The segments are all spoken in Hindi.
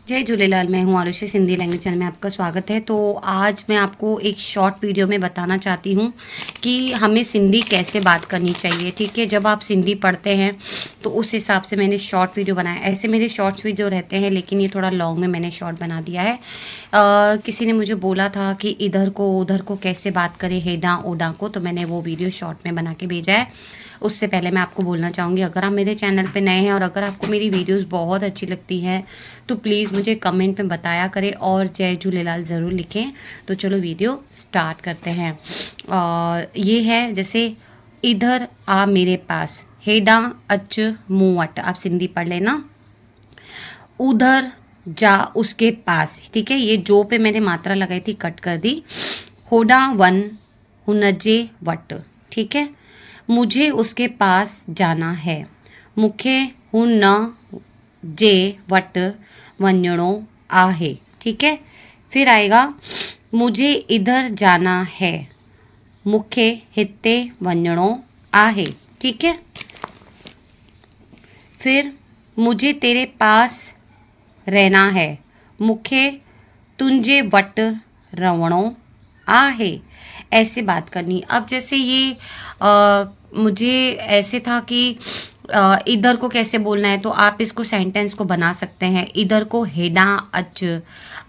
जय झूलेलाल। मैं हूँ आरुषि, सिंधी लैंग्वेज चैनल में आपका स्वागत है। तो आज मैं आपको एक शॉर्ट वीडियो में बताना चाहती हूँ कि हमें सिंधी कैसे बात करनी चाहिए। ठीक है, जब आप सिंधी पढ़ते हैं तो उस हिसाब से मैंने शॉर्ट वीडियो बनाया। ऐसे मेरे शॉर्ट्स वीडियो रहते हैं लेकिन ये थोड़ा लॉन्ग में मैंने शॉर्ट बना दिया है। किसी ने मुझे बोला था कि इधर को उधर को कैसे बात करें, हेडा ओडा को, तो मैंने वो वीडियो शॉर्ट में बना के भेजा है। उससे पहले मैं आपको बोलना चाहूँगी, अगर आप मेरे चैनल पे नए हैं और अगर आपको मेरी वीडियोस बहुत अच्छी लगती हैं तो प्लीज़ मुझे कमेंट में बताया करें और जय झूलेलाल ज़रूर लिखें। तो चलो वीडियो स्टार्ट करते हैं। और ये है जैसे इधर आ मेरे पास, हेडा अच मूं वट, आप सिंधी पढ़ लेना। उधर जा उसके पास, ठीक है, ये जो पे मैंने मात्रा लगाई थी कट कर दी। होडा वन हुनजे वट, ठीक है, मुझे उसके पास जाना है। मूंखे हुन जे वट वञणो आहे, ठीक है। फिर आएगा मुझे इधर जाना है, मूंखे हिते वञणो आहे, ठीक है। फिर मुझे तेरे पास रहना है, मूंखे तुंहिंजे वट रहणो आहे। ऐसे बात करनी। अब जैसे ये मुझे ऐसे था कि इधर को कैसे बोलना है, तो आप इसको सेंटेंस को बना सकते हैं। इधर को हेडा अच।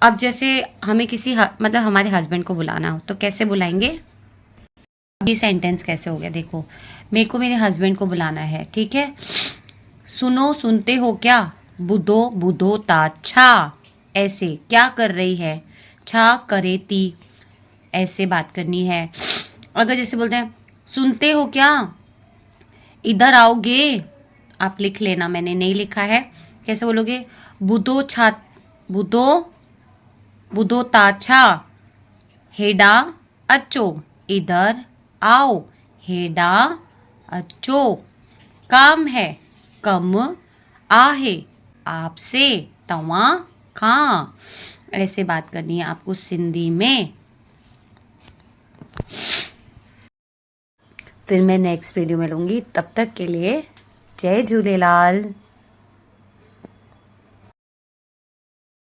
अब जैसे हमें किसी मतलब हमारे हस्बैंड को बुलाना हो तो कैसे बुलाएंगे। ये सेंटेंस कैसे हो गया, देखो, मेरे को मेरे हस्बैंड को बुलाना है, ठीक है। सुनो सुनते हो क्या, बुधो बुधो ता छा। ऐसे क्या कर रही है, छा करे ती, ऐसे बात करनी है। अगर जैसे बोलते हैं सुनते हो क्या, इधर आओगे, आप लिख लेना, मैंने नहीं लिखा है। कैसे बोलोगे, बुधो छा, बुधो बुधो ताछा, हेडा अचो, इधर आओ, हेडा अचो। काम है, कम आहे, आपसे, तवा खां। ऐसे बात करनी है आपको सिंधी में। फिर मैं नेक्स्ट वीडियो में लूँगी, तब तक के लिए जय झूलेलाल।